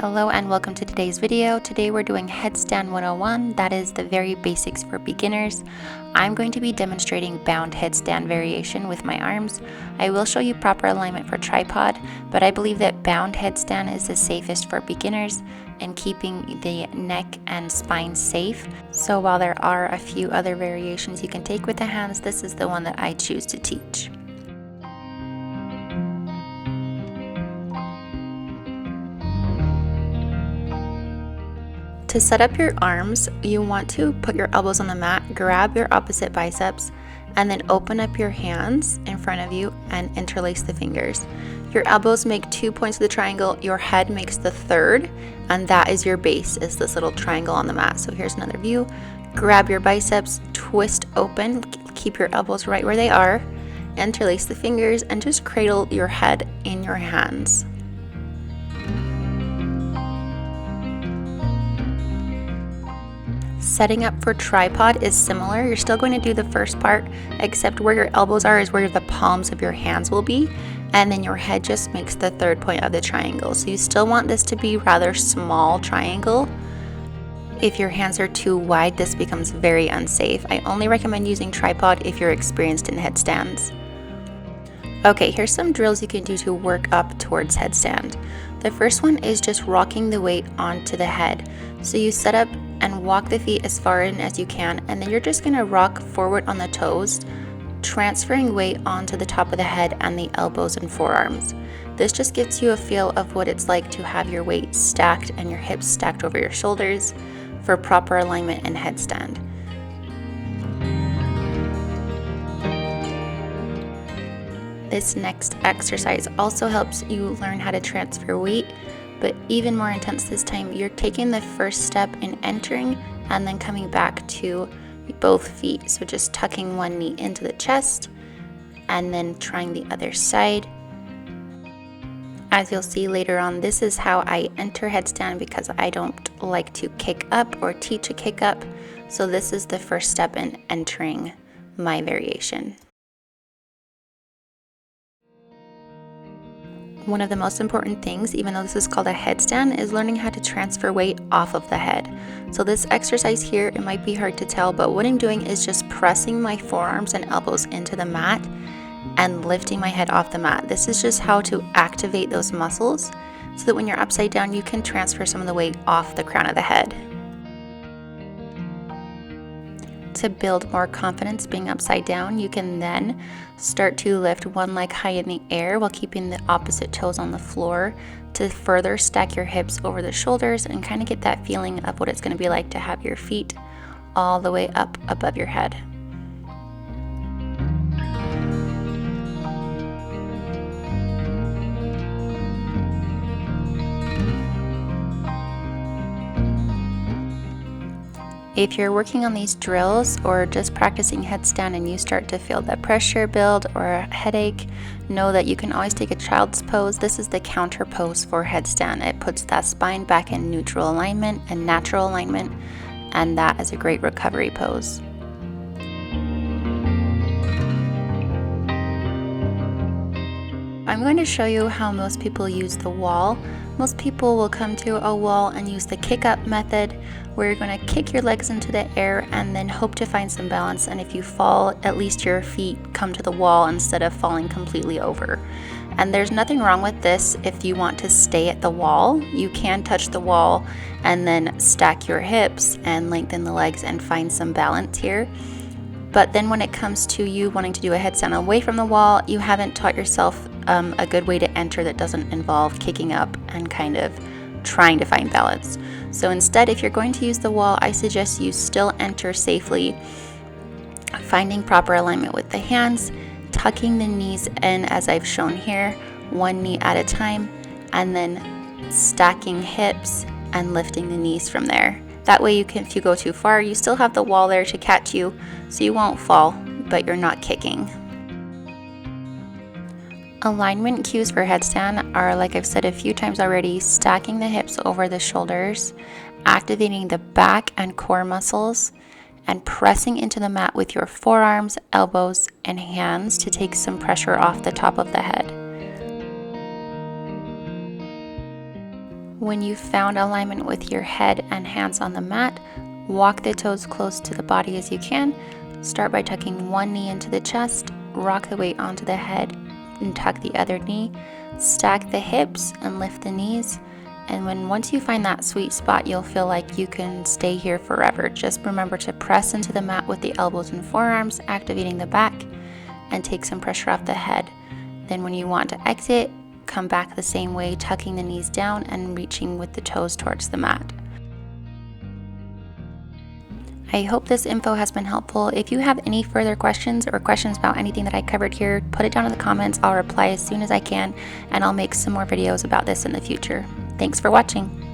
Hello and welcome to today's video. Today we're doing Headstand 101, that is the very basics for beginners. I'm going to be demonstrating bound headstand variation with my arms. I will show you proper alignment for tripod, but I believe that bound headstand is the safest for beginners and keeping the neck and spine safe. So while there are a few other variations you can take with the hands, this is the one that I choose to teach. To set up your arms, you want to put your elbows on the mat, grab your opposite biceps, and then open up your hands in front of you and interlace the fingers. Your elbows make 2 points of the triangle, your head makes the third, and that is your base, is this little triangle on the mat. So here's another view. Grab your biceps, twist open, keep your elbows right where they are, interlace the fingers, and just cradle your head in your hands. Setting up for tripod is similar. You're still going to do the first part, except where your elbows are is where the palms of your hands will be, and then your head just makes the third point of the triangle. So you still want this to be rather small triangle. If your hands are too wide, this becomes very unsafe. I only recommend using tripod if you're experienced in headstands. Okay, here's some drills you can do to work up towards headstand. The first one is just rocking the weight onto the head. So you set up and walk the feet as far in as you can, and then you're just going to rock forward on the toes, transferring weight onto the top of the head and the elbows and forearms. This just gives you a feel of what it's like to have your weight stacked and your hips stacked over your shoulders for proper alignment and headstand. This next exercise also helps you learn how to transfer weight, but even more intense this time. You're taking the first step in entering and then coming back to both feet. So just tucking one knee into the chest and then trying the other side. As you'll see later on, this is how I enter headstand because I don't like to kick up or teach a kick up. So this is the first step in entering my variation. One of the most important things, even though this is called a headstand, is learning how to transfer weight off of the head. So this exercise here, it might be hard to tell, but what I'm doing is just pressing my forearms and elbows into the mat and lifting my head off the mat. This is just how to activate those muscles so that when you're upside down, you can transfer some of the weight off the crown of the head. To build more confidence being upside down, you can then start to lift one leg high in the air while keeping the opposite toes on the floor to further stack your hips over the shoulders and kind of get that feeling of what it's going to be like to have your feet all the way up above your head. If you're working on these drills or just practicing headstand and you start to feel the pressure build or a headache, know that you can always take a child's pose. This is the counter pose for headstand. It puts that spine back in neutral alignment and natural alignment, and that is a great recovery pose. I'm going to show you how most people use the wall. Most people will come to a wall and use the kick up method, where you're going to kick your legs into the air and then hope to find some balance, and if you fall, at least your feet come to the wall instead of falling completely over. And there's nothing wrong with this. If you want to stay at the wall, you can touch the wall and then stack your hips and lengthen the legs and find some balance here. But then when it comes to you wanting to do a headstand away from the wall, you haven't taught yourself a good way to enter that doesn't involve kicking up and kind of trying to find balance. So instead, if you're going to use the wall, I suggest you still enter safely, finding proper alignment with the hands, tucking the knees in as I've shown here, one knee at a time, and then stacking hips and lifting the knees from there. That way if you go too far, you still have the wall there to catch you, so you won't fall, but you're not kicking. Alignment cues for headstand are, like I've said a few times already, stacking the hips over the shoulders, activating the back and core muscles, and pressing into the mat with your forearms, elbows, and hands to take some pressure off the top of the head. When you've found alignment with your head and hands on the mat, walk the toes close to the body as you can. Start by tucking one knee into the chest, rock the weight onto the head, and tuck the other knee. Stack the hips and lift the knees. And once you find that sweet spot, you'll feel like you can stay here forever. Just remember to press into the mat with the elbows and forearms, activating the back, and take some pressure off the head. Then when you want to exit, come back the same way, tucking the knees down and reaching with the toes towards the mat. I hope this info has been helpful. If you have any further questions or questions about anything that I covered here, put it down in the comments. I'll reply as soon as I can, and I'll make some more videos about this in the future. Thanks for watching.